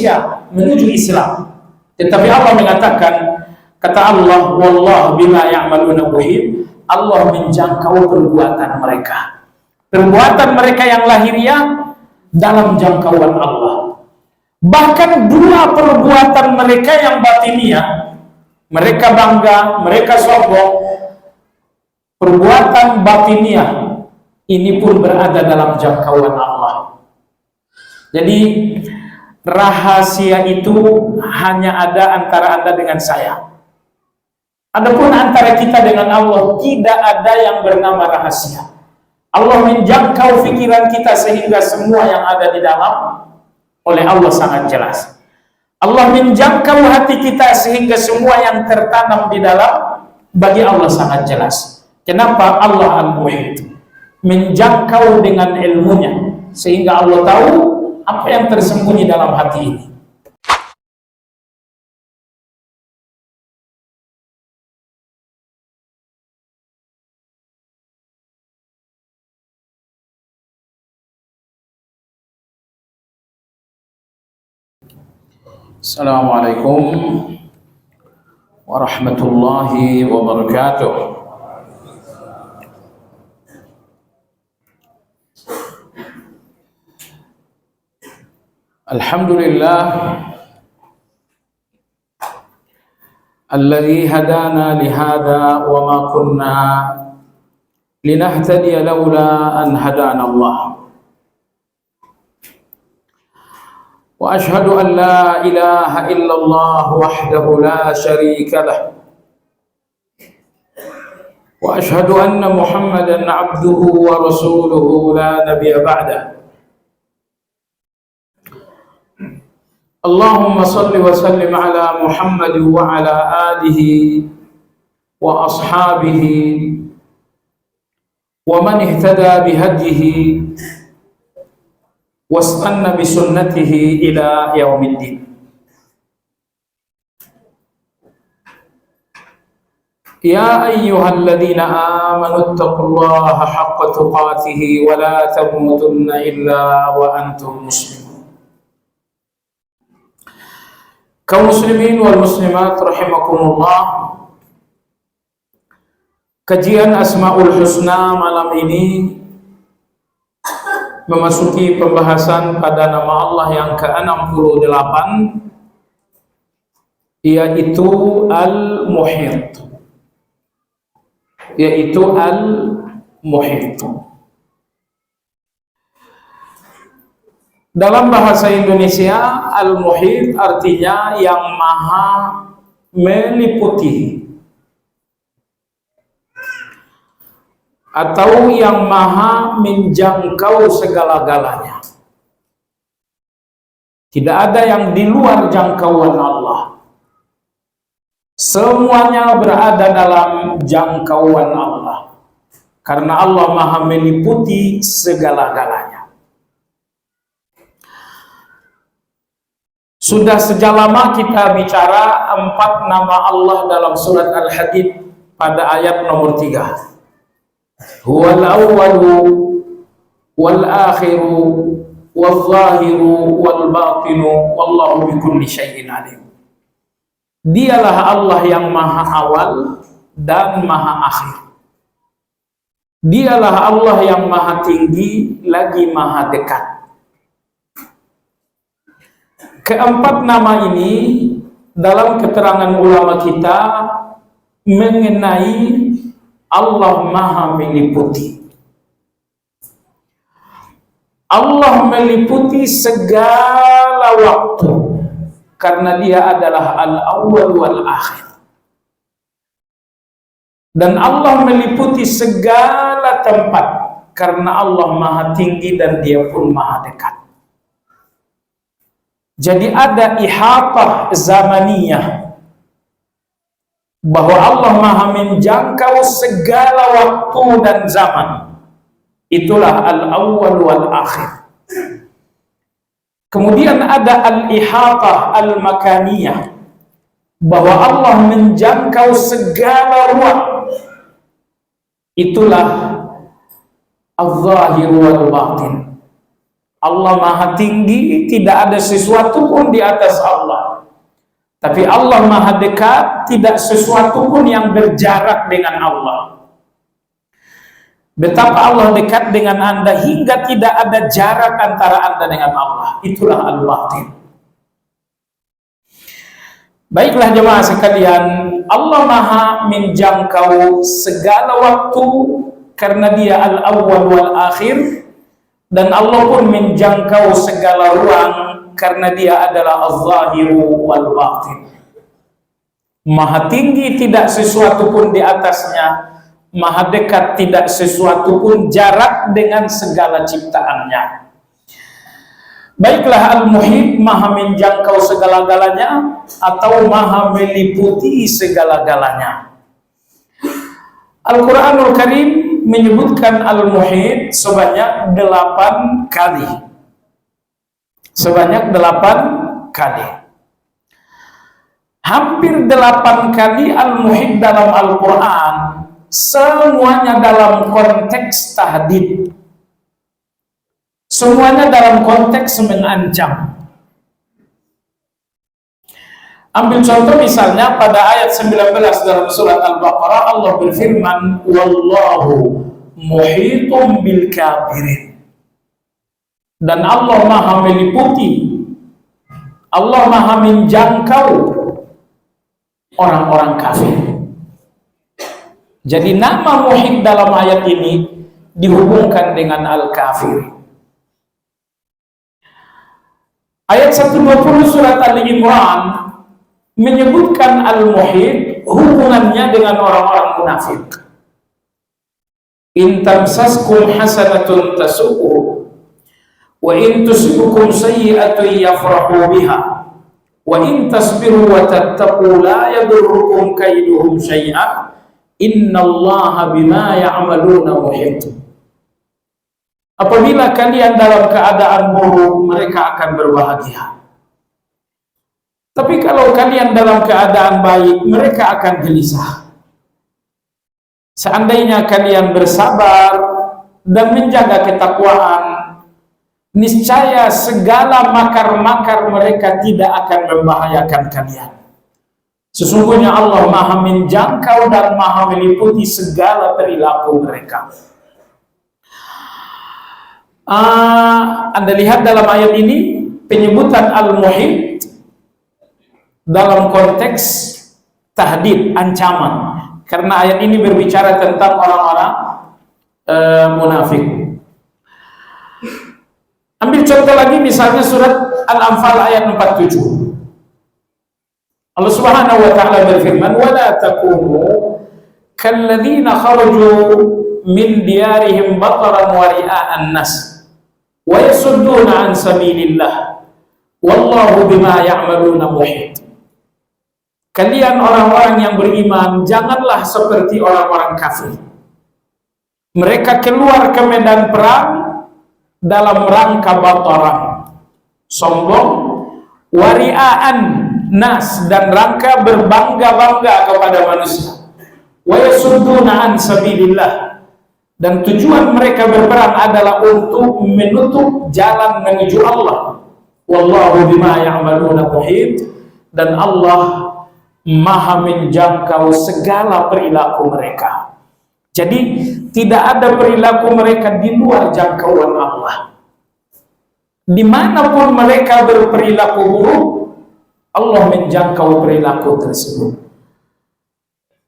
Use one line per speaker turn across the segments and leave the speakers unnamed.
manusia menuju Islam. Tetapi Allah mengatakan, kata Allah, wallahu bima ya'maluna muhit, Allah menjangkau perbuatan mereka. Perbuatan mereka yang lahiriah dalam jangkauan Allah. Bahkan dua perbuatan mereka yang batiniah, mereka bangga, mereka sombong, perbuatan batiniah ini pun berada dalam jangkauan Allah. Jadi rahasia itu hanya ada antara Anda dengan saya. Adapun antara kita dengan Allah tidak ada yang bernama rahasia. Allah menjangkau pikiran kita sehingga semua yang ada di dalam oleh Allah sangat jelas. Allah menjangkau hati kita sehingga semua yang tertanam di dalam bagi Allah sangat jelas. Kenapa? Allah Al-Muhit, menjangkau dengan ilmunya sehingga Allah tahu apa yang tersembunyi dalam hati ini. Assalamualaikum warahmatullahi wabarakatuh. Alhamdulillah alladzi hadana lihada wa ma kunna linahtadiya laula an hadana Allah. Wa ashhadu an la ilaha illallah wahdahu la syarika lah. Wa ashhadu anna Muhammadan abduhu wa rasuluhu la nabiyya ba'dah. Allahumma salli wa sallim ala Muhammad wa ala alihi wa ashabihi wa man ihtada bihadihi wastanna bisunnatihi ila yaumiddin. Ya ayyuhalladzina amanu taqullaha haqqa tuqatih wa la tamutunna illa wa antum muslimun. Kaum muslimin wal muslimat rahimakumullah, kajian Asmaul Husna malam ini memasuki pembahasan pada nama Allah yang ke-68, yaitu Al-Muhit, Dalam bahasa Indonesia, Al-Muhit artinya yang maha meliputi atau yang maha menjangkau segala-galanya. Tidak ada yang di luar jangkauan Allah. Semuanya berada dalam jangkauan Allah, karena Allah maha meliputi segala-galanya. Sudah sejak lama kita bicara 4 nama Allah dalam surat Al-Hadid pada ayat nomor 3. Huwal awwalu wal akhiru wal zahiru wal batinu wallahu bikulli syai'in alim. Dialah Allah yang maha awal dan maha akhir. Dialah Allah yang maha tinggi lagi maha dekat. Keempat nama ini dalam keterangan ulama kita mengenai Allah maha meliputi. Allah meliputi segala waktu karena dia adalah al-awwal wal akhir. Dan Allah meliputi segala tempat karena Allah maha tinggi dan dia pun maha dekat. Jadi ada ihatah zamaniyah, bahwa Allah maha menjangkau segala waktu dan zaman. Itulah al-awwal wal akhir. Kemudian ada al-ihatah al-makaniyah, bahwa Allah menjangkau segala ruang. Itulah al-zahir wal batin. Allah Maha tinggi, tidak ada sesuatu pun di atas Allah. Tapi Allah Maha dekat, tidak sesuatu pun yang berjarak dengan Allah. Betapa Allah dekat dengan Anda hingga tidak ada jarak antara Anda dengan Allah. Itulah Al-Batin. Baiklah jemaah sekalian, Allah Maha menjangkau segala waktu karena Dia Al-Awwal wal Akhir, dan Allah pun menjangkau segala ruang karena Dia adalah Az-Zahiru wal Batin. Maha tinggi, tidak sesuatu pun di atasnya. Maha dekat, tidak sesuatu pun jarak dengan segala ciptaannya. Baiklah, Al-Muhit, Maha menjangkau segala-galanya atau Maha meliputi segala-galanya. Al-Quranul Karim menyebutkan Al-Muhit sebanyak 8 kali. Sebanyak 8 kali. Hampir 8 kali Al-Muhit dalam Al-Quran, semuanya dalam konteks tahdid. Semuanya dalam konteks mengancam. Ambil contoh misalnya pada ayat 19 dalam surat Al-Baqarah, Allah berfirman, Wallahu muhitum bil kafirin. Dan Allah Maha meliputi, Allah Maha menjangkau orang-orang kafir. Jadi nama muhit dalam ayat ini dihubungkan dengan al-kafir. Ayat 120 surat Ali Imran menyebutkan al-muhit hubungannya dengan orang-orang munafik. In tamsaskum hasanatun tasu'u wa in tusibkum sayyi'atun yafrahu biha wa in tasbiru wa tattaqu la yadurrukum kaiduhum syai'a innallaha bima ya'maluna muhit. Apabila kalian dalam keadaan buruk, mereka akan berbahagia. Tapi kalau kalian dalam keadaan baik, mereka akan gelisah. Seandainya kalian bersabar dan menjaga ketakwaan, niscaya segala makar-makar mereka tidak akan membahayakan kalian. Sesungguhnya Allah Maha menjangkau dan Maha meliputi segala perilaku mereka. Anda lihat dalam ayat ini penyebutan al-muhit dalam konteks tahdid, ancaman, karena ayat ini berbicara tentang orang-orang munafik. Ambil contoh lagi misalnya surat Al-Anfal ayat 47. Allah Subhanahu wa taala berfirman, "Wa la takunu kalladzina kharaju min diyarihim bataran wa ria'an nas wa yasudduna an sabilillah wallahu bima ya'maluna muhit." Kalian orang-orang yang beriman, janganlah seperti orang-orang kafir. Mereka keluar ke medan perang dalam rangka bataran, sombong, wari'aan nas, dan rangka berbangga-bangga kepada manusia, wa yasudduna an sabilillah, dan tujuan mereka berperang adalah untuk menutup jalan menuju Allah. Wallahu bima ya'maluna muhit, dan Allah Maha menjangkau segala perilaku mereka. Jadi tidak ada perilaku mereka di luar jangkauan Allah. Dimanapun mereka berperilaku buruk, Allah menjangkau perilaku tersebut.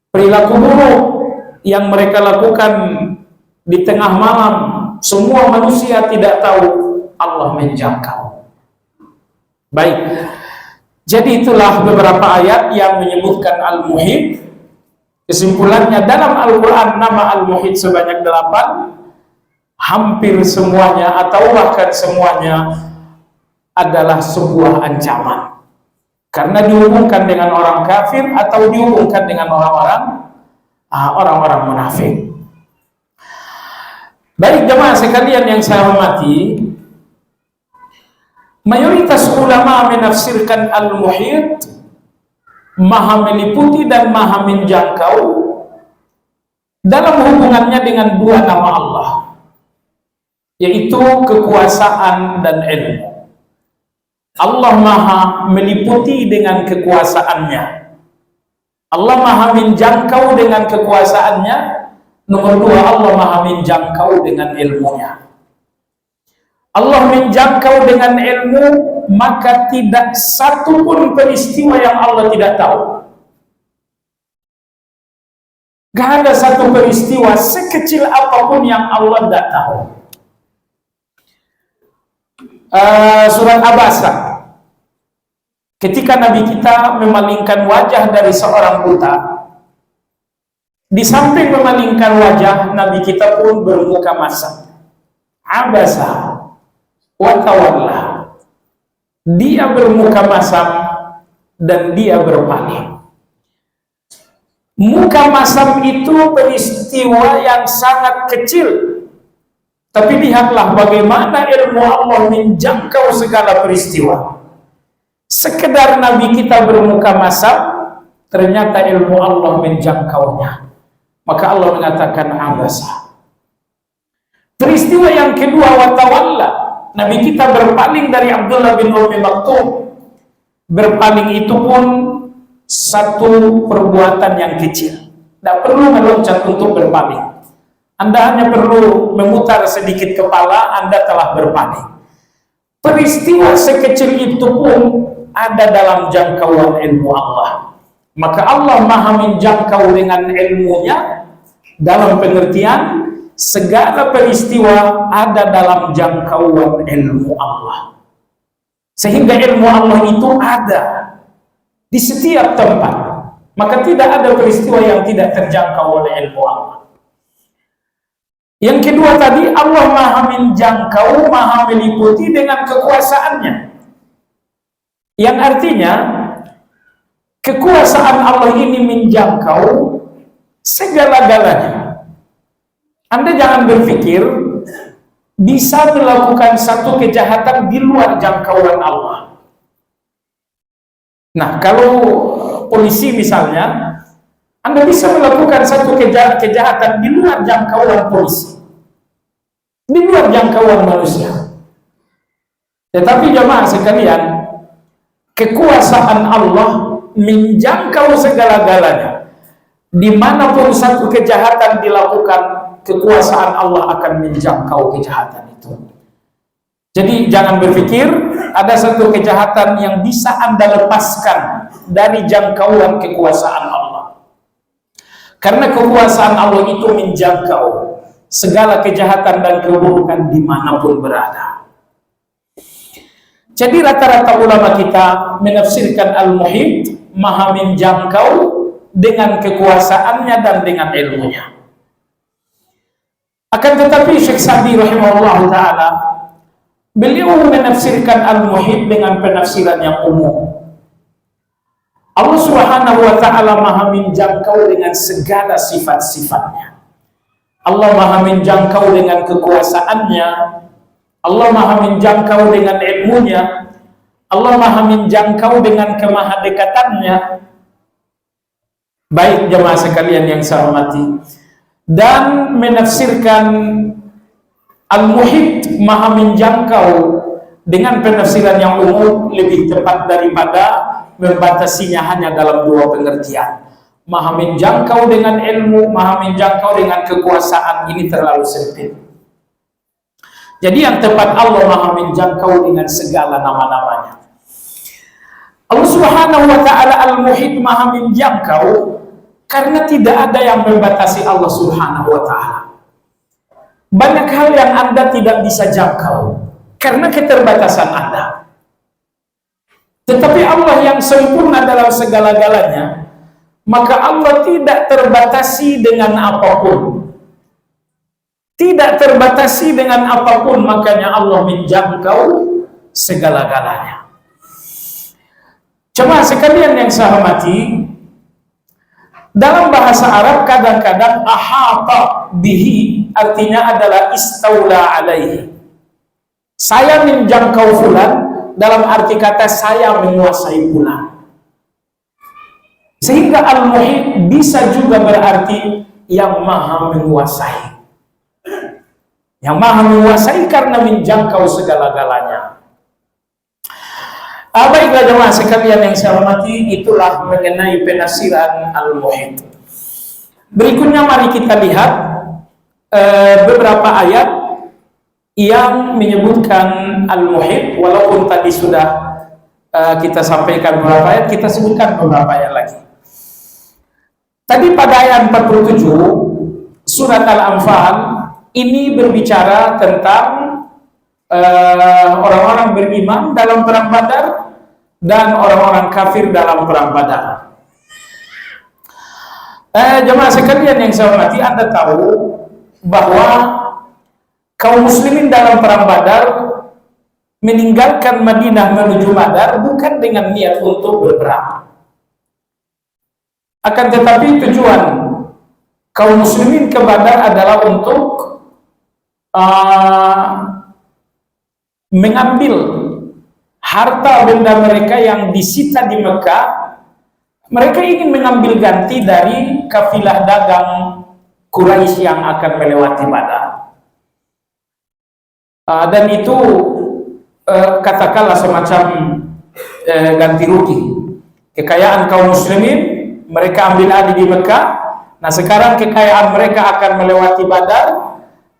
Perilaku buruk yang mereka lakukan di tengah malam, semua manusia tidak tahu, Allah menjangkau. Baik, jadi itulah beberapa ayat yang menyebutkan al-muhit. Kesimpulannya, dalam Al-Quran nama al-muhit sebanyak 8. Hampir semuanya atau bahkan semuanya adalah sebuah ancaman, karena dihubungkan dengan orang kafir atau dihubungkan dengan orang-orang munafik. Baik jemaah sekalian yang saya hormati, mayoritas ulama menafsirkan al-muhit, Maha meliputi dan Maha menjangkau, dalam hubungannya dengan dua nama Allah, yaitu kekuasaan dan ilmu. Allah Maha meliputi dengan kekuasaannya. Allah Maha menjangkau dengan kekuasaannya. Nomor dua, Allah Maha menjangkau dengan ilmunya. Allah menjangkau dengan ilmu, maka tidak satu pun peristiwa yang Allah tidak tahu. Gak ada satu peristiwa sekecil apapun yang Allah tidak tahu. Surat Abasa, ketika Nabi kita memalingkan wajah dari seorang buta, di samping memalingkan wajah, Nabi kita pun bermuka masam. Abasa wa tawalla. Dia bermuka masam dan dia berpaling. Muka masam itu peristiwa yang sangat kecil, tapi lihatlah bagaimana ilmu Allah menjangkau segala peristiwa. Sekedar Nabi kita bermuka masam, ternyata ilmu Allah menjangkaunya. Maka Allah mengatakan abasa. Peristiwa yang kedua, watawalla. Nabi kita berpaling dari Abdullah bin Ummi Maktum. Berpaling itu pun satu perbuatan yang kecil. Tidak perlu meloncat untuk berpaling. Anda hanya perlu memutar sedikit kepala, Anda telah berpaling. Peristiwa sekecil itu pun ada dalam jangkauan ilmu Allah. Maka Allah Maha menjangkau dengan ilmunya, dalam pengertian segala peristiwa ada dalam jangkauan ilmu Allah. Sehingga ilmu Allah itu ada di setiap tempat. Maka tidak ada peristiwa yang tidak terjangkau oleh ilmu Allah. Yang kedua tadi, Allah Maha menjangkau, Maha meliputi dengan kekuasaannya. Yang artinya kekuasaan Allah ini menjangkau segala-galanya. Anda jangan berpikir bisa melakukan satu kejahatan di luar jangkauan Allah. Nah, kalau polisi misalnya, Anda bisa melakukan satu kejahatan di luar jangkauan polisi, di luar jangkauan manusia. Tetapi jemaah sekalian, kekuasaan Allah menjangkau segala-galanya. Dimanapun satu kejahatan dilakukan, kekuasaan Allah akan menjangkau kejahatan itu. Jadi jangan berpikir ada satu kejahatan yang bisa Anda lepaskan dari jangkauan kekuasaan Allah. Karena kekuasaan Allah itu menjangkau segala kejahatan dan keburukan dimanapun berada. Jadi rata-rata ulama kita menafsirkan Al-Muhit, Maha menjangkau dengan kekuasaannya dan dengan ilmunya. Akan tetapi Syekh Sa'di rahimahullah ta'ala, beliau menafsirkan Al-Muhit dengan penafsiran yang umum. Allah Subhanahu wa ta'ala Maha menjangkau dengan segala sifat-sifatnya. Allah Maha menjangkau dengan kekuasaannya. Allah Maha menjangkau dengan ilmunya. Allah Maha menjangkau dengan kemahadekatannya. Baik jemaah sekalian yang saya hormati, dan menafsirkan Al-Muhit, Maha menjangkau, dengan penafsiran yang umum lebih tepat daripada membatasinya hanya dalam dua pengertian. Maha menjangkau dengan ilmu, Maha menjangkau dengan kekuasaan, ini terlalu sempit. Jadi yang tepat, Allah Maha menjangkau dengan segala nama-namanya. Allah Subhanahu wa ta'ala Al-Muhit, Maha menjangkau karena tidak ada yang membatasi Allah Subhanahu wa ta'ala. Banyak hal yang Anda tidak bisa jangkau karena keterbatasan Anda. Tetapi Allah yang sempurna dalam segala-galanya, maka Allah tidak terbatasi dengan apapun. Tidak terbatasi dengan apapun, makanya Allah menjangkau segala-galanya. Cuma sekalian yang saya hormati, dalam bahasa Arab kadang-kadang ahata bihi artinya adalah istaula alaihi. Saya menjangkau fulan dalam arti kata saya menguasai fulan. Sehingga Al-Muhit bisa juga berarti yang Maha menguasai. yang maha menguasai karena menjangkau segala-galanya. Baiklah jemaah sekalian yang saya hormati, itulah mengenai penafsiran Al-Muhit. Berikutnya mari kita lihat beberapa ayat yang menyebutkan Al-Muhit. Walaupun tadi sudah kita sampaikan beberapa ayat, kita sebutkan beberapa ayat lagi. Tadi pada ayat 47 surat Al-Anfal ini berbicara tentang orang-orang beriman dalam perang Badar dan orang-orang kafir dalam perang Badar. Jemaah sekalian yang saya hormati, Anda tahu bahwa kaum muslimin dalam perang Badar meninggalkan Madinah menuju Badar bukan dengan niat untuk berperang. Akan tetapi tujuan kaum muslimin ke Badar adalah untuk mengambil harta benda mereka yang disita di Mekah. Mereka ingin mengambil ganti dari kafilah dagang Quraisy yang akan melewati Badar. Dan itu katakanlah semacam ganti rugi. Kekayaan kaum muslimin mereka ambil alih di Mekah. Nah sekarang kekayaan mereka akan melewati Badar.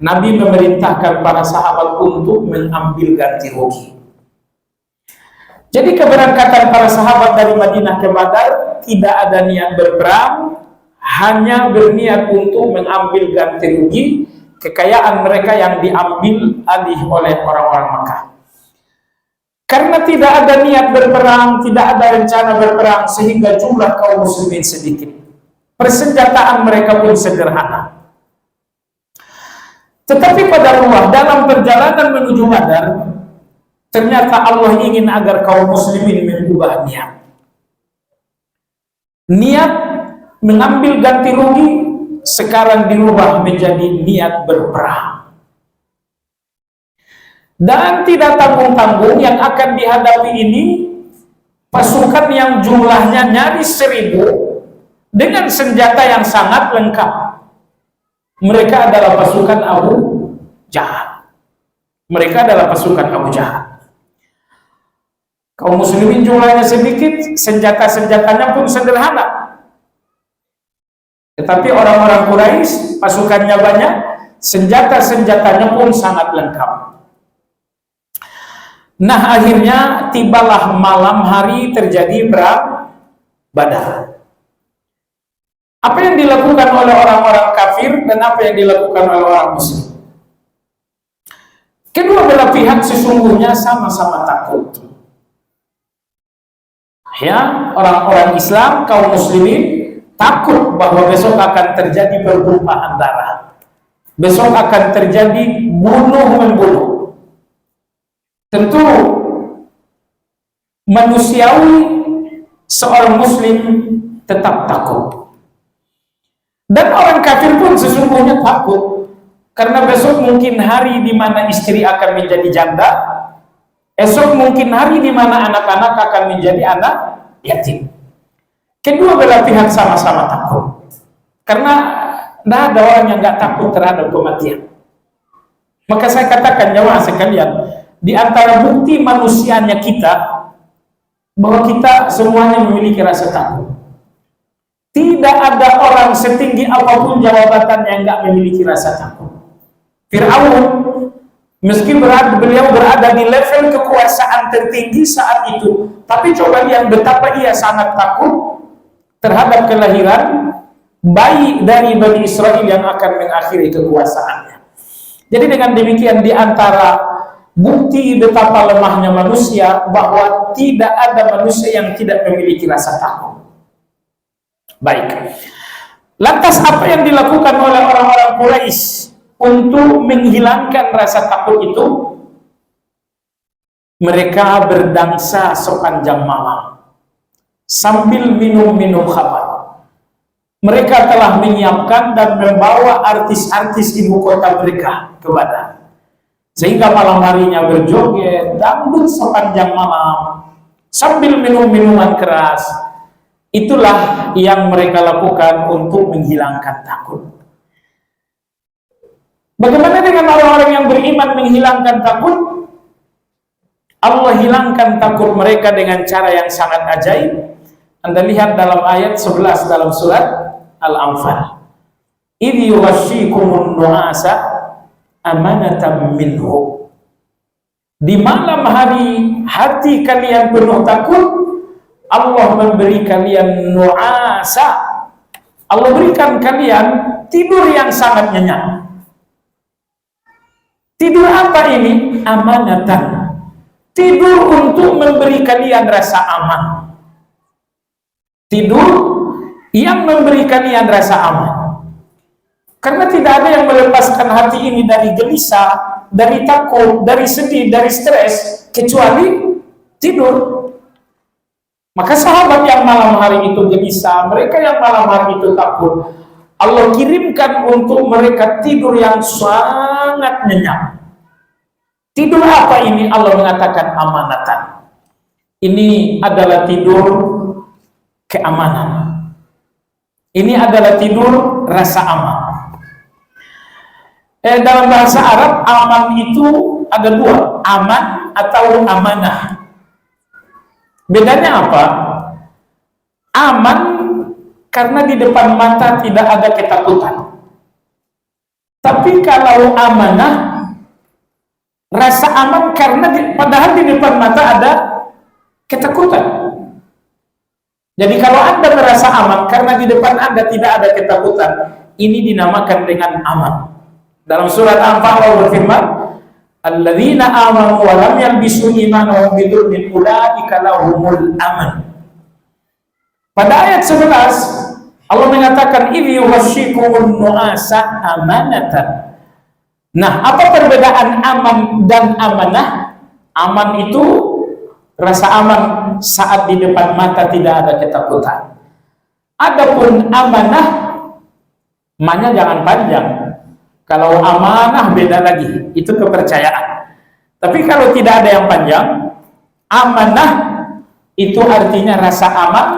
Nabi memerintahkan para sahabat untuk mengambil ganti rugi. Jadi keberangkatan para sahabat dari Madinah ke Badar tidak ada niat berperang, hanya berniat untuk mengambil ganti rugi kekayaan mereka yang diambil alih oleh orang-orang Makkah. Karena tidak ada niat berperang, tidak ada rencana berperang, sehingga jumlah kaum muslimin sedikit. Persenjataan mereka pun sederhana. Tetapi pada Allah dalam perjalanan menuju Badar, ternyata Allah ingin agar kaum muslimin mengubah niat. Niat mengambil ganti rugi sekarang dirubah menjadi niat berperang. Dan tidak tanggung-tanggung yang akan dihadapi ini pasukan yang jumlahnya nyaris 1000 dengan senjata yang sangat lengkap. Mereka adalah pasukan Abu Jahal. Mereka adalah pasukan Abu Jahal. Kaum muslimin jumlahnya sedikit, senjata-senjatanya pun sederhana. Tetapi orang-orang Quraisy pasukannya banyak, senjata-senjatanya pun sangat lengkap. Nah akhirnya tibalah malam hari terjadi perang Badar. Apa yang dilakukan oleh orang-orang kafir dan apa yang dilakukan oleh orang muslim? Kedua belah pihak sesungguhnya sama-sama takut. Ya, orang-orang Islam, kaum muslimin takut bahwa besok akan terjadi pertumpahan darah. Besok akan terjadi bunuh-membunuh. Tentu manusiawi seorang muslim tetap takut. Dan orang kafir pun sesungguhnya takut. Karena besok mungkin hari di mana istri akan menjadi janda. Esok mungkin hari di mana anak-anak akan menjadi anak yatim. Kedua belah pihak sama-sama takut. Karena tidak ada orang yang nggak takut terhadap kematian. Maka saya katakan jemaah sekalian, di antara bukti manusianya kita, bahwa kita semuanya memiliki rasa takut. Tidak ada orang setinggi apapun jabatan yang nggak memiliki rasa takut. Fir'aun, meski beliau berada di level kekuasaan tertinggi saat itu, tapi coba lihat betapa ia sangat takut terhadap kelahiran bayi dari Bani Israel yang akan mengakhiri kekuasaannya. Jadi dengan demikian di antara bukti betapa lemahnya manusia, bahwa tidak ada manusia yang tidak memiliki rasa takut. Baik. Lantas apa yang dilakukan oleh orang-orang Quraisy untuk menghilangkan rasa takut itu? Mereka berdansa sepanjang malam sambil minum-minum khamar. Mereka telah menyiapkan dan membawa artis-artis ibu kota mereka ke Badar. Sehingga malam harinya berjoget, dangdut sepanjang malam sambil minum minuman keras. Itulah yang mereka lakukan untuk menghilangkan takut. Bagaimana dengan orang-orang yang beriman menghilangkan takut? Allah hilangkan takut mereka dengan cara yang sangat ajaib. Anda lihat dalam ayat 11 dalam surat Al-Anfal. Idh yughashshikumun nu'asa amanatan minhu. Di malam hari hati kalian penuh takut, Allah memberi kalian nu'asa. Allah berikan kalian tidur yang sangat nyenyak. Tidur apa ini? Amanatan. Tidur untuk memberi kalian rasa aman. Tidur yang memberi kalian rasa aman. Karena tidak ada yang melepaskan hati ini dari gelisah, dari takut, dari sedih, dari stres, kecuali tidur. Maka sahabat yang malam hari itu gelisah, mereka yang malam hari itu takut, Allah kirimkan untuk mereka tidur yang sangat nyenyak. Tidur apa ini? Allah mengatakan amanatan. Ini adalah tidur keamanan. Ini adalah tidur rasa aman. Dalam bahasa Arab, aman itu ada dua, aman atau amanah. Bedanya apa? Aman karena di depan mata tidak ada ketakutan. Tapi kalau amanah, rasa aman karena padahal di depan mata ada ketakutan. Jadi kalau Anda merasa aman karena di depan Anda tidak ada ketakutan, ini dinamakan dengan aman. Dalam surat Anfal Allah berfirman, "Alladzina amanu wa lam yalbisu imanahum bidzulmin ulaika lahumul aman." Pada ayat 11 Allah mengatakan idh yughashshikumun nu'asa amanatan. Nah, apa perbedaan aman dan amanah? Aman itu rasa aman saat di depan mata tidak ada ketakutan. Adapun amanah, maknanya jangan panjang. Kalau amanah beda lagi, itu kepercayaan. Tapi kalau tidak ada yang panjang, amanah itu artinya rasa aman,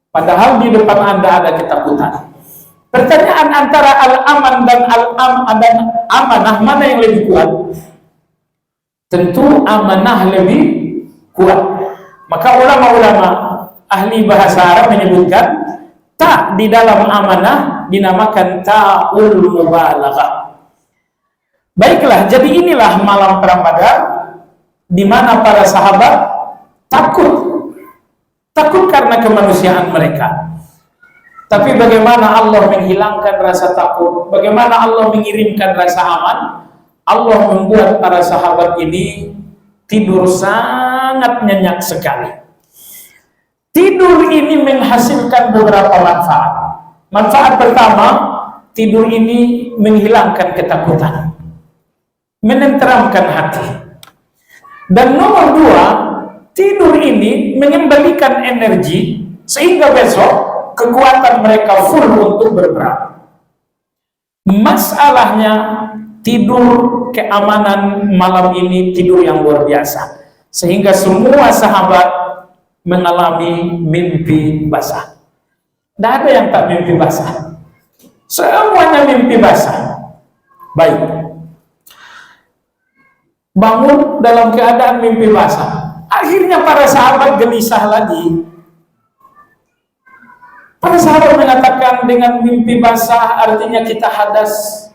padahal di depan Anda ada ketakutan. Pertanyaan antara al-aman dan amanah, mana yang lebih kuat? Tentu amanah lebih kuat. Maka ulama-ulama ahli bahasa Arab menyebutkan ta di dalam amanah dinamakan ta'ul mubalaghah. Baiklah, jadi inilah malam perang Badar di mana para sahabat takut karena kemanusiaan mereka. Tapi bagaimana Allah menghilangkan rasa takut? Bagaimana Allah mengirimkan rasa aman? Allah membuat para sahabat ini tidur sangat nyenyak sekali. Tidur ini menghasilkan beberapa manfaat. Manfaat pertama, tidur ini menghilangkan ketakutan, menenteramkan hati. Dan nomor dua, tidur ini mengembalikan energi sehingga besok kekuatan mereka full untuk berperang. Masalahnya tidur keamanan malam ini tidur yang luar biasa, sehingga semua sahabat mengalami mimpi basah. Tidak ada yang tak mimpi basah, semuanya mimpi basah. Baik, bangun dalam keadaan mimpi basah. Akhirnya para sahabat gelisah lagi. Para sahabat mengatakan dengan mimpi basah artinya kita hadas.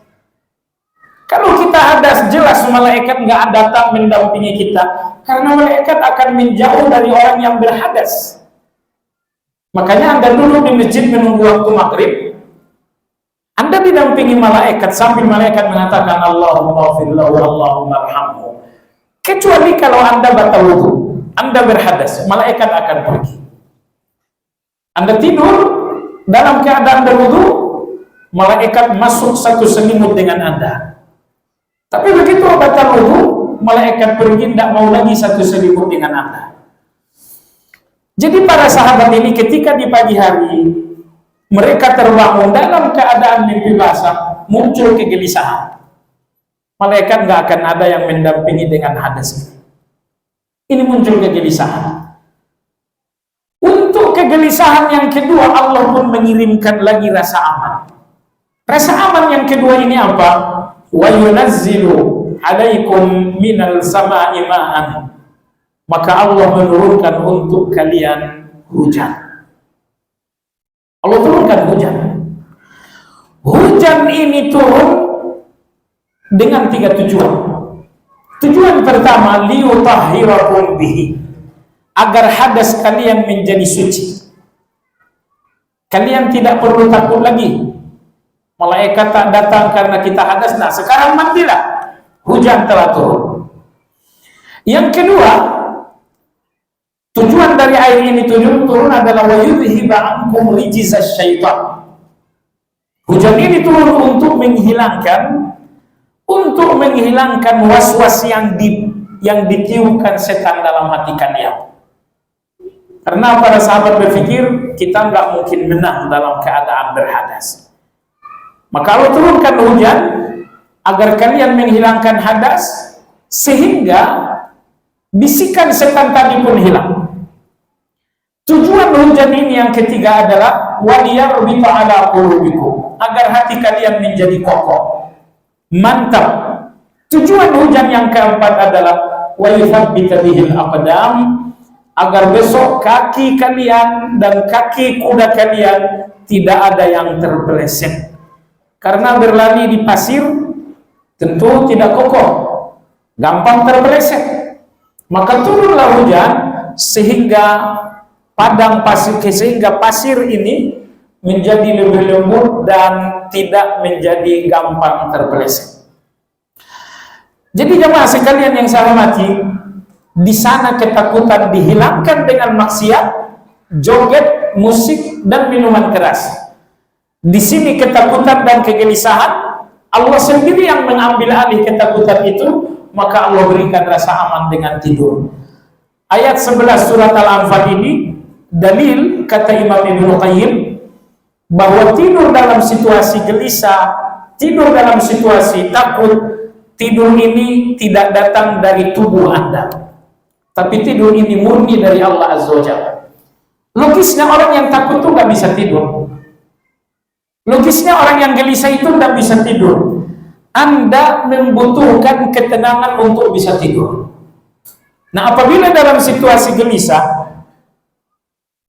Kalau kita hadas, jelas malaikat nggak datang mendampingi kita, karena malaikat akan menjauh dari orang yang berhadas. Makanya Anda dulu di masjid menunggu waktu maghrib, Anda didampingi malaikat sambil malaikat mengatakan Allahumma ghfirlahu Allahumma arhamhu. Kecuali kalau Anda batal wudu, Anda berhadas, malaikat akan pergi. Anda tidur dalam keadaan berwudu, malaikat masuk satu selimut dengan Anda. Tapi begitu batal wudu, malaikat pergi, tidak mau lagi satu selimut dengan Anda. Jadi para sahabat ini ketika di pagi hari mereka terbangun dalam keadaan mimpi basah, muncul kegelisahan. Malaikat nggak akan ada yang mendampingi dengan hadas. Ini muncul kegelisahan. Untuk kegelisahan yang kedua, Allah pun mengirimkan lagi rasa aman. Rasa aman yang kedua ini apa? wa yunazzilu 'alaikum minal sama'i ma'an, maka Allah menurunkan untuk kalian hujan. Allah turunkan hujan. Hujan ini turun dengan 3 tujuan. Tujuan pertama, liyutahhirakum bihi, agar hadas kalian menjadi suci. Kalian tidak perlu takut lagi malaikat tak datang karena kita hadas. Nah, sekarang mandilah, hujan telah turun. Yang kedua, tujuan dari air ini turun adalah wa yudhiba ankum rijzasy syaitan. Hujan ini turun untuk menghilangkan was-was yang ditiupkan setan dalam hati kalian. Karena para sahabat berpikir kita nggak mungkin menang dalam keadaan berhadas. Maka Allah turunkan hujan agar kalian menghilangkan hadas, sehingga bisikan setan tadi pun hilang. Tujuan hujan ini yang ketiga adalah waliyarbita ala qulubikum, agar hati kalian menjadi kokoh, mantap. Tujuan hujan yang keempat adalah wayuthabbita bihil aqdam, agar besok kaki kalian dan kaki kuda kalian tidak ada yang terpeleset. Karena berlari di pasir tentu tidak kokoh, gampang terpeleset. Maka turunlah hujan sehingga pasir ini menjadi lebih lembut dan tidak menjadi gampang terpeleset. Jadi jemaah sekalian yang saya hormati, di sana ketakutan dihilangkan dengan maksiat, joget, musik, dan minuman keras. Di sini ketakutan dan kegelisahan, Allah sendiri yang mengambil alih ketakutan itu, maka Allah berikan rasa aman dengan tidur. Ayat 11 surat Al-Anfal ini dalil, kata Imam Ibnu Qayyim, bahwa tidur dalam situasi gelisah, tidur dalam situasi takut, tidur ini tidak datang dari tubuh Anda, tapi tidur ini murni dari Allah Azza wa Jalla. Logisnya orang yang takut itu nggak bisa tidur. Logisnya orang yang gelisah itu nggak bisa tidur. Anda membutuhkan ketenangan untuk bisa tidur. Nah, apabila dalam situasi gelisah,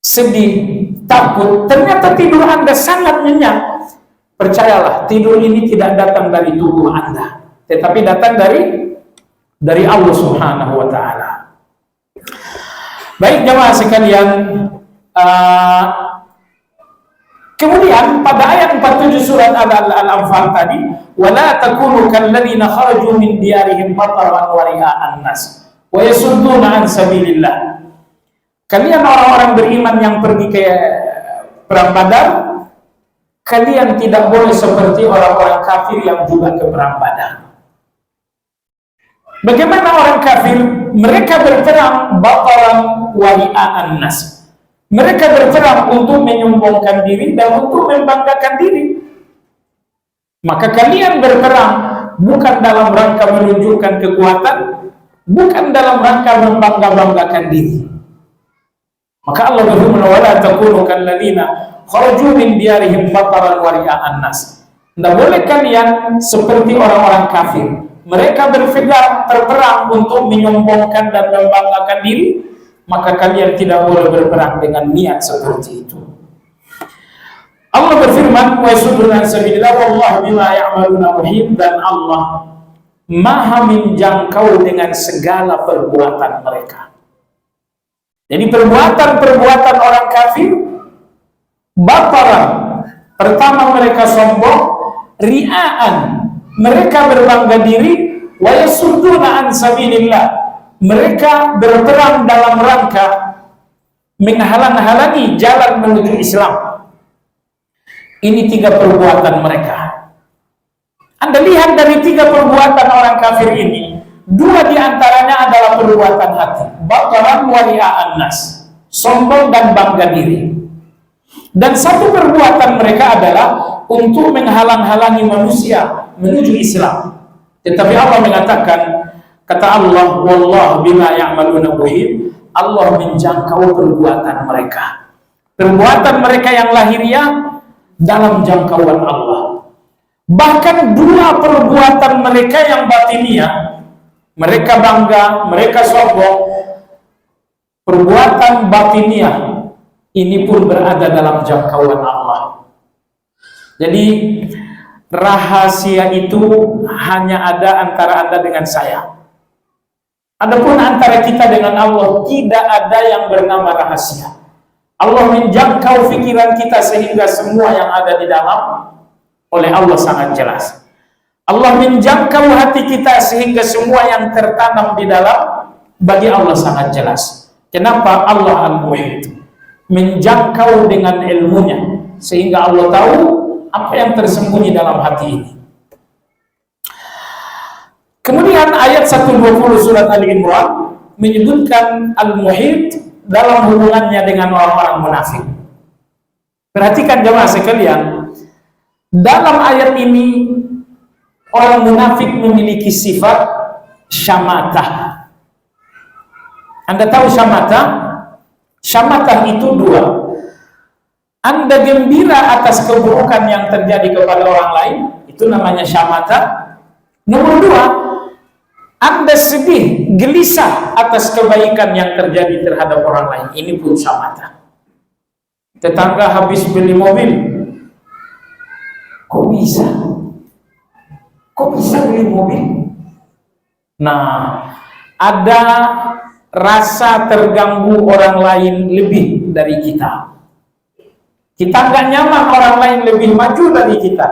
sedih, takut, ternyata tidur Anda sangat nyenyak, percayalah, tidur ini tidak datang dari tubuh Anda, tetapi datang dari Allah Subhanahu wa Ta'ala. Baik jemaah sekalian, kemudian pada ayat 47 surat Al-Anfal tadi, wala takunu kalladzina kharaju min diyarihim bataran wa ria'an nas wa yasudduna an sabilillah. Kalian orang-orang beriman yang pergi ke perang Badar, kalian tidak boleh seperti orang-orang kafir yang juga ke perang Badar. Bagaimana orang kafir? Mereka berperang bataran wa ria'an nas. Mereka berperang untuk menyombongkan diri dan untuk membanggakan diri. Maka kalian berperang bukan dalam rangka menunjukkan kekuatan, bukan dalam rangka membangga-banggakan diri. Maka Allah berfirman, wala takunu kalladzina kharaju min diyarihim bataran wa ria'an nas. Tidak boleh kalian seperti orang-orang kafir. Mereka berperang untuk menyombongkan dan membanggakan diri, maka kalian tidak boleh berperang dengan niat seperti itu. Allah berfirman, wa yasudduna an sabilillah wallahu bima ya'maluna muhit, dan Allah Maha menjangkau dengan segala perbuatan mereka. Jadi perbuatan-perbuatan orang kafir, bataran, pertama mereka sombong, ria'an, mereka berbangga diri, wa yasudduna an sabilillah, mereka berperang dalam rangka menghalang-halangi jalan menuju Islam. Ini 3 perbuatan mereka. Anda lihat dari 3 perbuatan orang kafir ini, 2 diantaranya adalah perbuatan hati, bataran wa ria'an nas, sombong dan bangga diri. Dan 1 perbuatan mereka adalah untuk menghalang-halangi manusia menuju Islam. Tetapi Allah mengatakan, kata Allah, wallahu bima ya'maluna muhit, Allah menjangkau perbuatan mereka. Perbuatan mereka yang lahiriah dalam jangkauan Allah. Bahkan dua perbuatan mereka yang batiniah, mereka bangga, mereka sombong, perbuatan batiniah ini pun berada dalam jangkauan Allah. Jadi rahasia itu hanya ada antara Anda dengan saya. Adapun antara kita dengan Allah tidak ada yang bernama rahasia. Allah menjangkau pikiran kita sehingga semua yang ada di dalam oleh Allah sangat jelas. Allah menjangkau hati kita sehingga semua yang tertanam di dalam bagi Allah sangat jelas. Kenapa? Allah Al-Muhit, menjangkau dengan ilmunya sehingga Allah tahu apa yang tersembunyi dalam hati ini. Kemudian ayat 120 surat Al-Imran menyebutkan Al-Muhit dalam hubungannya dengan orang-orang munafik. Perhatikan jemaah sekalian, dalam ayat ini orang munafik memiliki sifat syamatah. Anda tahu syamatah? Syamatah itu dua. Anda gembira atas keburukan yang terjadi kepada orang lain, itu namanya syamatah. Nomor dua, Anda sedih, gelisah atas kebaikan yang terjadi terhadap orang lain, ini pun syamatah. Tetangga habis beli mobil, kok bisa? Kok bisa beli mobil? Nah, ada rasa terganggu orang lain lebih dari kita. Kita nggak nyaman orang lain lebih maju dari kita.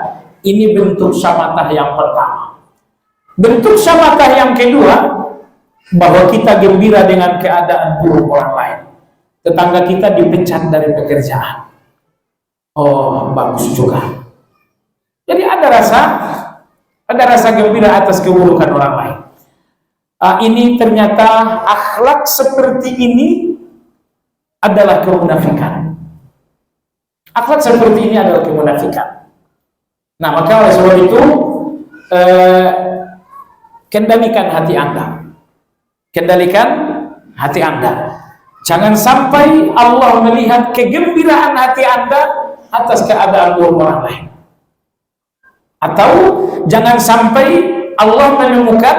Ini bentuk syamatah yang pertama. Bentuk syamatah yang kedua, bahwa kita gembira dengan keadaan buruk orang lain. Tetangga kita dipecat dari pekerjaan. Oh, bagus juga. Jadi ada rasa gembira atas keburukan orang lain. Ini ternyata akhlak seperti ini adalah kemunafikan. Akhlak seperti ini adalah kemunafikan. Nah, maka oleh sebab itu kendalikan hati Anda. Kendalikan hati Anda. Jangan sampai Allah melihat kegembiraan hati Anda atas keadaan buruk orang lain. Atau jangan sampai Allah menemukan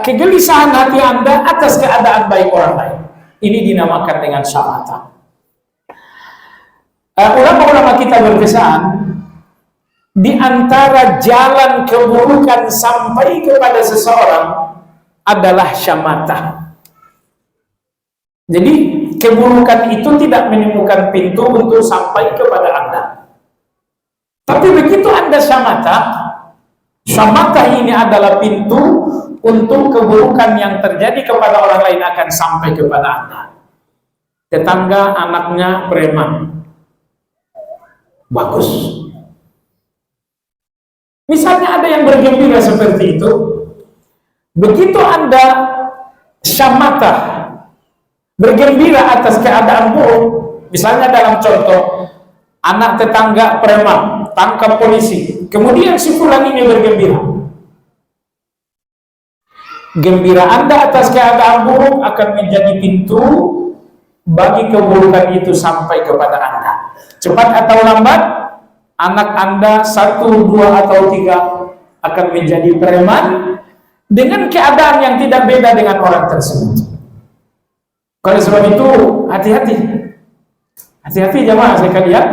kegelisahan hati Anda atas keadaan baik orang lain. Ini dinamakan dengan syamatah. Ulama-ulama kita berpesan, di antara jalan keburukan sampai kepada seseorang adalah syamatah. Jadi keburukan itu tidak menemukan pintu untuk sampai kepada Anda. Tapi begitu Anda syamatah, syamatah ini adalah pintu untuk keburukan yang terjadi kepada orang lain akan sampai kepada Anda. Tetangga anaknya preman, bagus. Misalnya ada yang bergembira seperti itu, begitu Anda syamatah, bergembira atas keadaan buruk, misalnya dalam contoh, anak tetangga preman, tangkap polisi, kemudian si fulan ini bergembira. Gembira Anda atas keadaan buruk akan menjadi pintu bagi keburukan itu sampai kepada Anda. Cepat atau lambat, anak Anda 1, 2, atau 3 akan menjadi preman dengan keadaan yang tidak beda dengan orang tersebut. Oleh sebab itu, hati-hati. Hati-hati jemaah sekalian,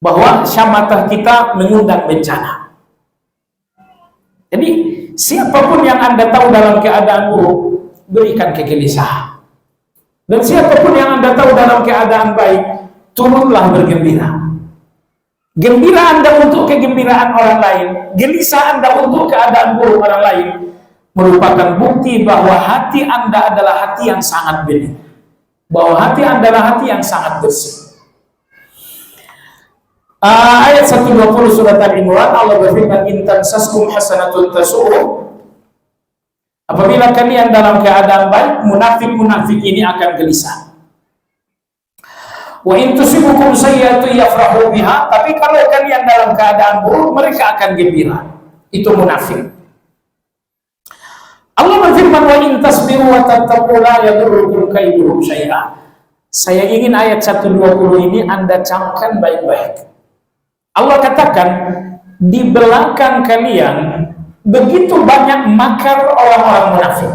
bahwa syamatah kita mengundang bencana. Jadi, siapapun yang Anda tahu dalam keadaan buruk, berikan kegelisahan. Dan siapapun yang Anda tahu dalam keadaan baik, turunlah bergembira. Gembira Anda untuk kegembiraan orang lain, gelisah Anda untuk keadaan buruk orang lain, merupakan bukti bahwa hati Anda adalah hati yang sangat bening. Bahwa hati Anda adalah hati yang sangat bersih. Ayat 120 surat Al-Imran, Allah berfirman, "In tansaskum hasanatun tasu'uhum." Apabila kalian dalam keadaan baik, munafik-munafik ini akan gelisah. Wa in tusibukum sayyi'atun yafrahu biha, tapi kalau kalian dalam keadaan buruk, mereka akan gembira. Itu munafik. Allah berfirman, "Wa in tasbiru wa tattaqu la yadurrukum kaiduhum syai'a." Saya ingin ayat 120 ini Anda camkan baik-baik. Allah katakan, di belakang kalian begitu banyak makar orang-orang munafik.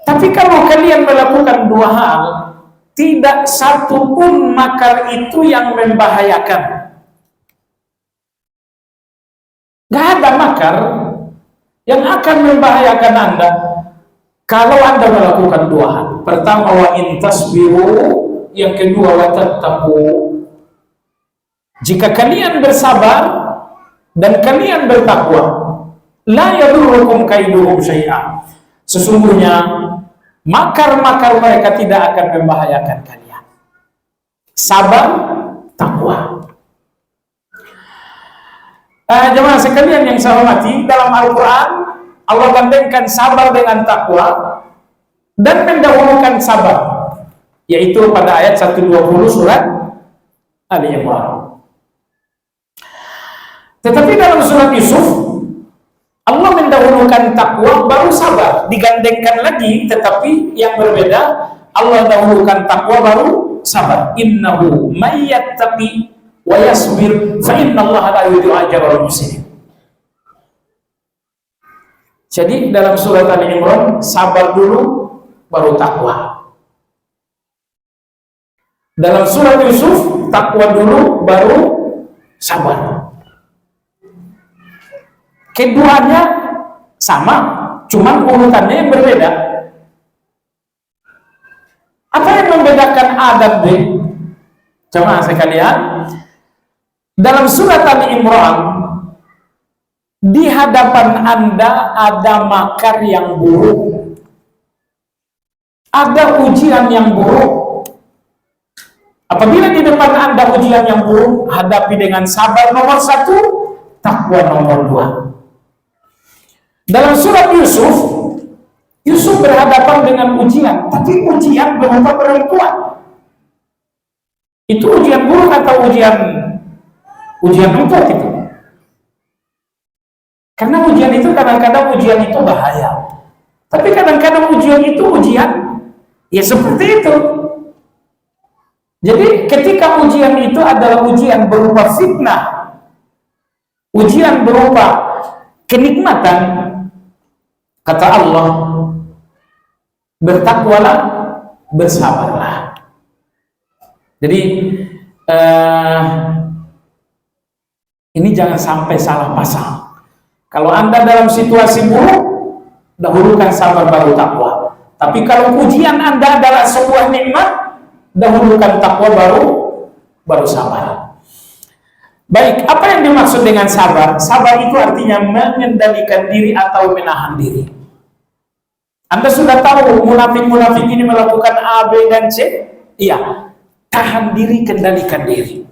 Tapi kalau kalian melakukan dua hal, tidak satu pun makar itu yang membahayakan. Gak ada makar yang akan membahayakan Anda kalau Anda melakukan dua hal. Pertama, wa in tasbiru, yang kedua, wa tattaqu. Jika kalian bersabar dan kalian bertakwa, la yadurrukum kaiduhum syai'a. Sesungguhnya makar-makar mereka tidak akan membahayakan kalian. Sabar, takwa. Jemaah sekalian yang saya hormati, dalam Al-Quran Allah gandengkan sabar dengan takwa dan mendahulukan sabar, yaitu pada ayat 120 surat Ali Imran. Tetapi dalam surat Yusuf Allah mendahulukan takwa baru sabar, digandengkan lagi, tetapi yang berbeda. Allah dahulukan takwa baru sabar. Innahu may yattaqi wa yasbir fa innallaha la yudhi'u ajral muhsinin. Jadi dalam surat Ali Imran sabar dulu baru takwa. Dalam surat Yusuf takwa dulu baru sabar. Keduanya sama, cuman urutannya yang berbeda. Apa yang membedakan A dan B? Jemaah sekalian, dalam surat Ali Imran, di hadapan Anda ada makar yang buruk, ada ujian yang buruk. Apabila di depan Anda ujian yang buruk, hadapi dengan sabar nomor 1, takwa nomor 2. Dalam surat Yusuf, Yusuf berhadapan dengan ujian, tapi ujian berupa perempuan. Itu ujian buruk atau ujian empuk itu? Karena ujian itu kadang-kadang ujian itu bahaya. Tapi kadang-kadang ujian itu ujian ya seperti itu. Jadi ketika ujian itu adalah ujian berupa fitnah, ujian berupa kenikmatan, kata Allah, bertakwalah, bersabarlah. Jadi ini jangan sampai salah pasang. Kalau Anda dalam situasi buruk, dahulukan sabar baru takwa. Tapi kalau ujian Anda adalah sebuah nikmat, dahulukan takwa baru sabar. Baik, apa yang dimaksud dengan sabar? Sabar itu artinya mengendalikan diri atau menahan diri. Anda sudah tahu munafik-munafik ini melakukan A, B, dan C? Iya, tahan diri, kendalikan diri.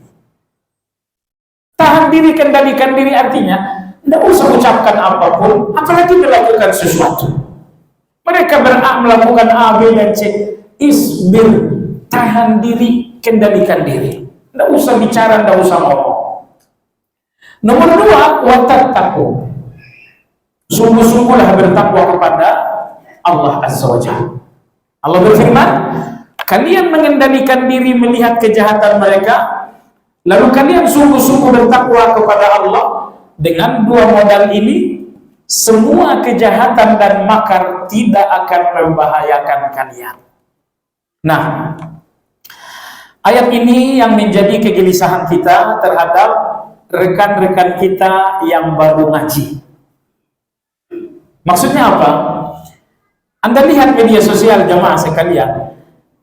Tahan diri, kendalikan diri artinya tidak usah ucapkan apapun, apalagi melakukan sesuatu. Mereka melakukan A, B, dan C. Isbir, tahan diri, kendalikan diri. Tidak usah bicara, tidak usah ngomong. Nomor 2, wattaquhu. Sungguh-sungguhlah bertakwa kepada Allah Azza wa Jalla. Allah berfirman, kalian mengendalikan diri melihat kejahatan mereka, lalu kalian sungguh-sungguh bertakwa kepada Allah. Dengan dua modal ini, semua kejahatan dan makar tidak akan membahayakan kalian. Nah, ayat ini yang menjadi kegelisahan kita terhadap rekan-rekan kita yang baru ngaji. Maksudnya apa? Anda lihat media sosial, jemaah sekalian,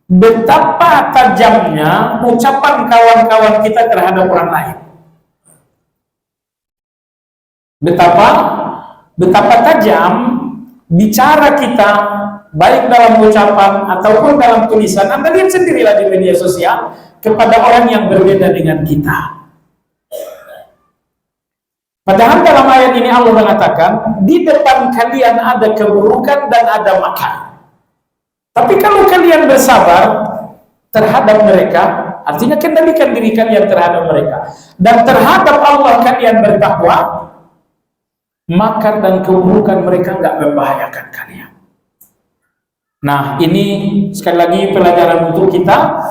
betapa tajamnya ucapan kawan-kawan kita terhadap orang lain. Betapa tajam bicara kita, baik dalam ucapan ataupun dalam tulisan. Anda lihat sendirilah di media sosial, kepada orang yang berbeda dengan kita. Padahal dalam ayat ini Allah mengatakan, di depan kalian ada keburukan dan ada makar. Tapi kalau kalian bersabar terhadap mereka, artinya kendalikan diri kalian terhadap mereka, dan terhadap Allah kalian bertakwa, makar dan keburukan mereka nggak membahayakan kalian. Nah, ini sekali lagi pelajaran untuk kita.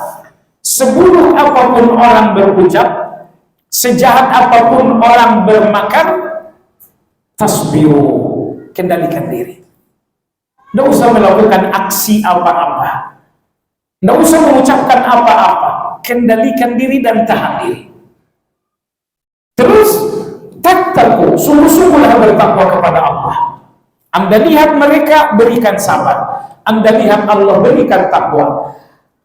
Seburuk apapun orang berucap, Sejahat apapun orang bermakar, tasbihu, kendalikan diri. Tidak usah melakukan aksi apa-apa, tidak usah mengucapkan apa-apa, kendalikan diri dan tahan diri. Terus tattaqu, sungguh-sungguhlah bertakwa kepada Allah. Anda lihat mereka, berikan sabar. Anda lihat Allah, berikan takwa.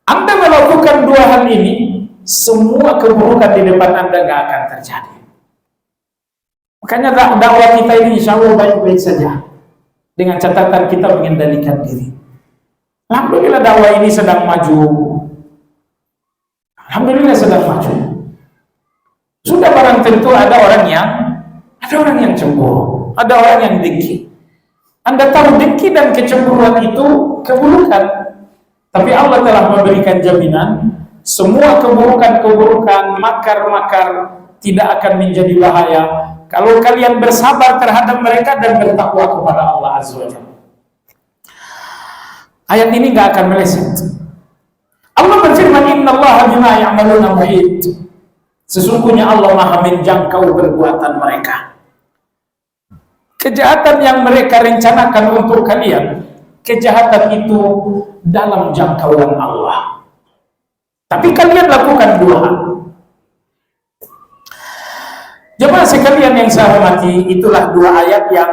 Anda melakukan dua hal ini, semua keburukan di depan Anda nggak akan terjadi. Makanya dakwah kita ini insya Allah baik-baik saja, dengan catatan kita mengendalikan diri. Alhamdulillah dakwah ini sedang maju. Alhamdulillah sedang maju. Sudah barang tentu ada orang yang cemburu, ada orang yang dengki. Anda tahu dengki dan kecemburuan itu keburukan, tapi Allah telah memberikan jaminan semua keburukan-keburukan, makar-makar tidak akan menjadi bahaya kalau kalian bersabar terhadap mereka dan bertakwa kepada Allah Azza wa Jalla. Ayat ini nggak akan meleset. Allah berfirman, Innallaha bima ya'maluna muhit. Sesungguhnya Allah Maha menjangkau perbuatan mereka. Kejahatan yang mereka rencanakan untuk kalian, kejahatan itu dalam jangkauan Allah. Tapi kalian lakukan dua hal. Jemaah sekalian yang saya hormati, itulah dua ayat yang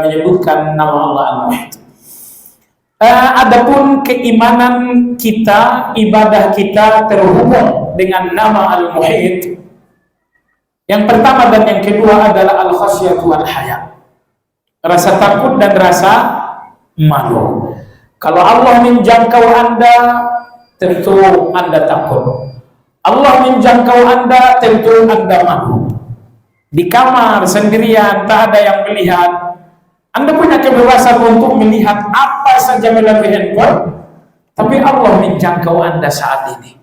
menyebutkan nama Allah Al-Muhit. Adapun keimanan kita, ibadah kita terhubung dengan nama Al-Muhit. Yang pertama dan yang kedua adalah al-khasyatu wal-haya. Rasa takut dan rasa malu. Kalau Allah menjangkau Anda, tentu Anda takut. Allah menjangkau Anda, tentu Anda malu. Di kamar sendirian, tak ada yang melihat. Anda punya kebebasan untuk melihat apa saja melalui handphone, tapi Allah menjangkau Anda saat ini.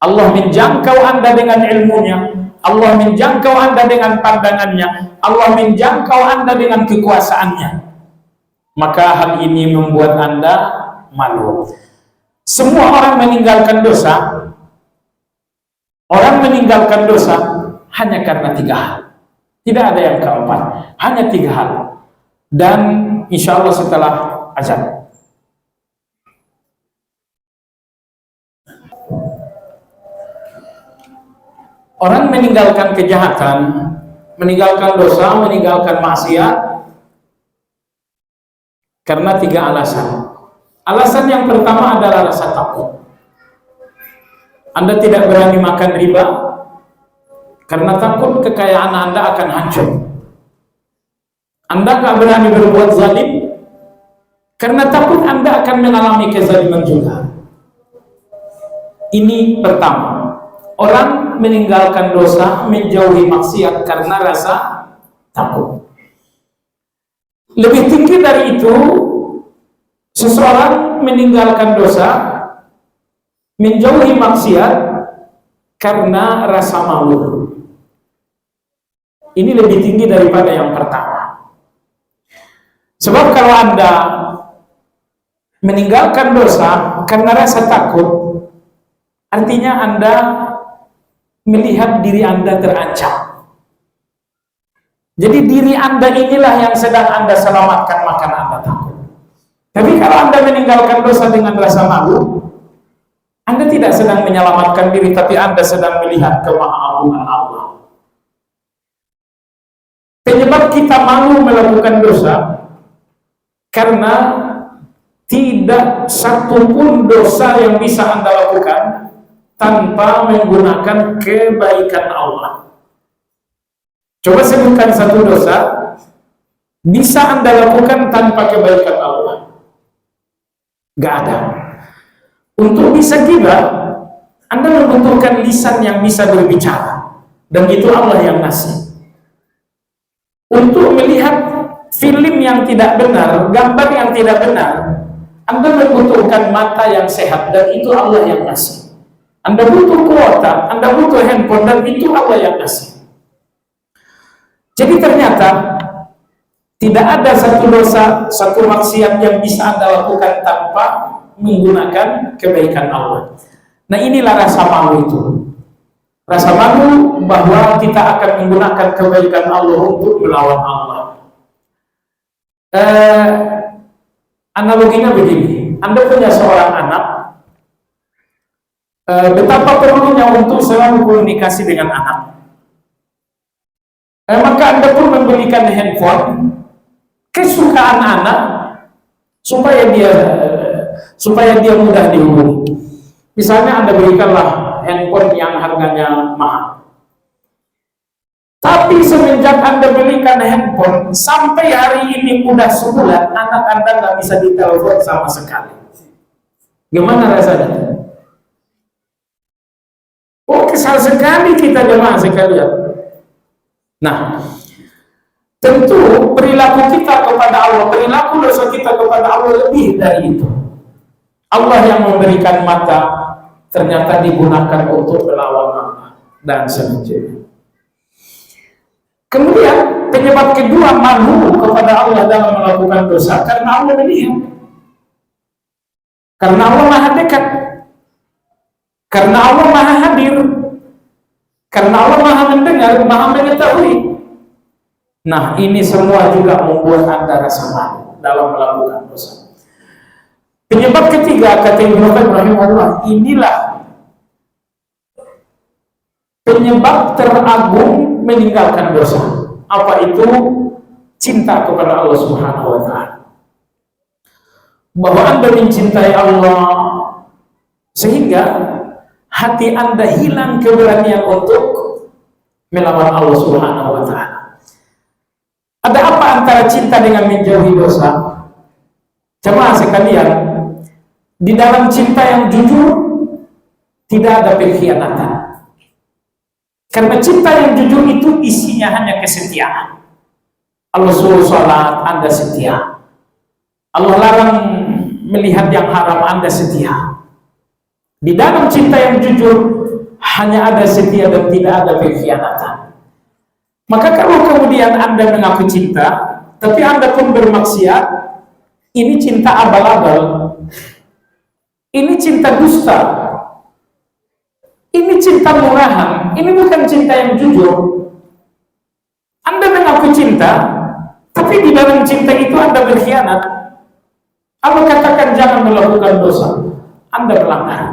Allah menjangkau Anda dengan ilmunya, Allah menjangkau Anda dengan pandangannya, Allah menjangkau Anda dengan kekuasaannya. Maka hal ini membuat Anda malu. Semua orang meninggalkan dosa. Orang meninggalkan dosa hanya karena tiga hal. Tidak ada yang keempat. Hanya tiga hal. Dan insya Allah setelah azan. Orang meninggalkan kejahatan, meninggalkan dosa, meninggalkan maksiat karena tiga alasan. Alasan yang pertama adalah rasa takut. Anda tidak berani makan riba karena takut kekayaan Anda akan hancur. Anda tidak berani berbuat zalim karena takut Anda akan mengalami kezaliman juga. Ini pertama. Orang meninggalkan dosa, menjauhi maksiat karena rasa takut. Lebih tinggi dari itu, seseorang meninggalkan dosa, menjauhi maksiat karena rasa malu. Ini lebih tinggi daripada yang pertama. Sebab kalau Anda meninggalkan dosa karena rasa takut, artinya Anda melihat diri Anda terancam. Jadi diri Anda inilah yang sedang Anda selamatkan, maka Anda takut. Tapi kalau Anda meninggalkan dosa dengan rasa malu, Anda tidak sedang menyelamatkan diri, tapi Anda sedang melihat kemahagungan Allah. Penyebab kita malu melakukan dosa karena tidak satupun dosa yang bisa Anda lakukan tanpa menggunakan kebaikan Allah. Coba sebutkan satu dosa bisa Anda lakukan tanpa kebaikan Allah. Gak ada. Untuk bisa gila, Anda membutuhkan lisan yang bisa berbicara, dan itu Allah yang ngasih. Untuk melihat film yang tidak benar, gambar yang tidak benar, Anda membutuhkan mata yang sehat, dan itu Allah yang ngasih. Anda butuh kuota, Anda butuh handphone, dan itu Allah yang kasih. Jadi ternyata tidak ada satu dosa, satu maksiat yang bisa Anda lakukan tanpa menggunakan kebaikan Allah. Nah, inilah rasa malu itu. Rasa malu bahwa kita akan menggunakan kebaikan Allah untuk melawan Allah. Analoginya begini, Anda punya seorang anak, betapa perlunya untuk selalu komunikasi dengan anak. Maka Anda pun membelikan handphone kesukaan anak supaya dia mudah dihubungi. Misalnya Anda berikanlah handphone yang harganya mahal. Tapi semenjak Anda belikan handphone, sampai hari ini udah sebulan, anak Anda nggak bisa ditelepon sama sekali. Gimana rasanya? Oh, kesal sekali kita jemaah sekalian. Nah, tentu perilaku kita kepada Allah, perilaku dosa kita kepada Allah lebih dari itu. Allah yang memberikan mata ternyata digunakan untuk melawan Allah dan seterusnya. Kemudian penyebab kedua, malu kepada Allah dalam melakukan dosa karena Allah melihat, karena Allah maha dekat, karena Allah maha hadir, karena Allah maha mendengar, maha mengetahui. Nah, ini semua juga membuat Anda rasa malu dalam melakukan dosa. Penyebab ketiga, kata Ibnu Qayyim rahimahullah, inilah penyebab teragung meninggalkan dosa. Apa itu? Cinta kepada Allah Subhanahu wa ta'ala. Bahwa Anda mencintai Allah sehingga hati Anda hilang keberanian untuk melawan Allah Subhanahu wa ta'ala. Ada apa antara cinta dengan menjauhi dosa? Jemaah sekalian, di dalam cinta yang jujur tidak ada pengkhianatan. Karena cinta yang jujur itu isinya hanya kesetiaan. Allah suruh sholat, Anda setia. Allah larang melihat yang haram, Anda setia. Di dalam cinta yang jujur hanya ada setia dan tidak ada pengkhianatan. Maka kalau kemudian Anda mengaku cinta, tapi Anda pun bermaksiat, ini cinta abal-abal. Ini cinta dusta. Ini cinta murahan. Ini bukan cinta yang jujur. Anda mengaku cinta, tapi di dalam cinta itu Anda berkhianat. Allah katakan jangan melakukan dosa, Anda melanggar.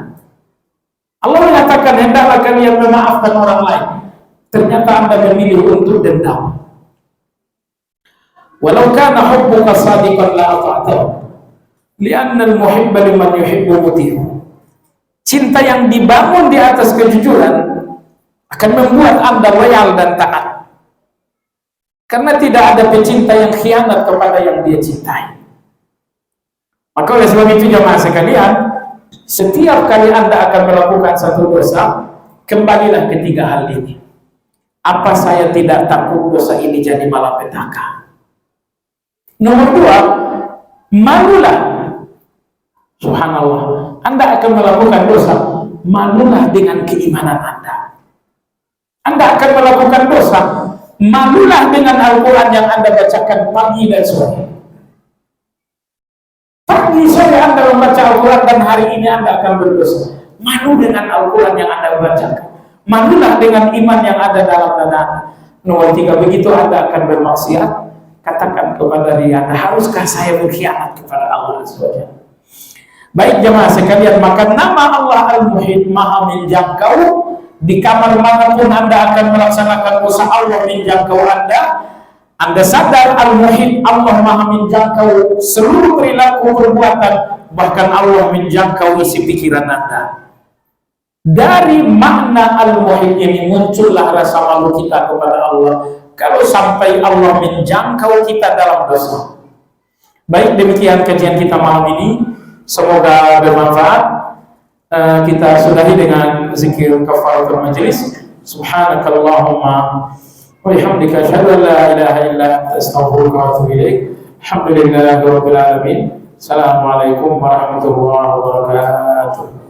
Allah mengatakan hendaklah kalian memaafkan orang lain, ternyata Anda memilih untuk dendam. Walau kana hubbuka shadiqan la ata'tahu, li'anna al-muhibba liman yuhibbu muti'u. Cinta yang dibangun di atas kejujuran akan membuat Anda loyal dan taat. Karena tidak ada pecinta yang khianat kepada yang dia cintai. Maka oleh sebab itu jemaah sekalian, setiap kali Anda akan melakukan satu dosa, kembalilah ketiga hal ini. Apa saya tidak takut dosa ini jadi malapetaka? Nomor dua, malulah. Subhanallah, Anda akan melakukan dosa, malulah dengan keimanan Anda. Anda akan melakukan dosa, malulah dengan Al-Quran yang Anda bacakan pagi dan sore. Pagi sore Anda membaca Al-Quran dan hari ini Anda akan berdosa. Malu dengan Al-Quran yang Anda bacakan. Malulah dengan iman yang ada dalam dada Anda. Nomor tiga, begitu Anda akan bermaksiat, katakan kepada diri Anda, haruskah saya berkhianat kepada Allah SWT? Baik jemaah sekalian, maka nama Allah Al-Muhit, maha menjangkau. Di kamar manapun Anda akan melaksanakan usaha, Allah menjangkau Anda. Anda sadar Al-Muhit, Allah maha menjangkau seluruh perilaku perbuatan, bahkan Allah menjangkau isi pikiran Anda. Dari makna Al-Muhit ini muncullah rasa malu kita kepada Allah kalau sampai Allah menjangkau kita dalam dosa. Baik, demikian kajian kita malam ini. Semoga bermanfaat. Kita sudahi dengan zikir kafaratul majlis. Subhanakallahumma wa bihamdika asyhadu an la ilaha illa anta astaghfiruka wa atubu ilaik. Alhamdulillahirabbil alamin. Assalamualaikum warahmatullahi wabarakatuh.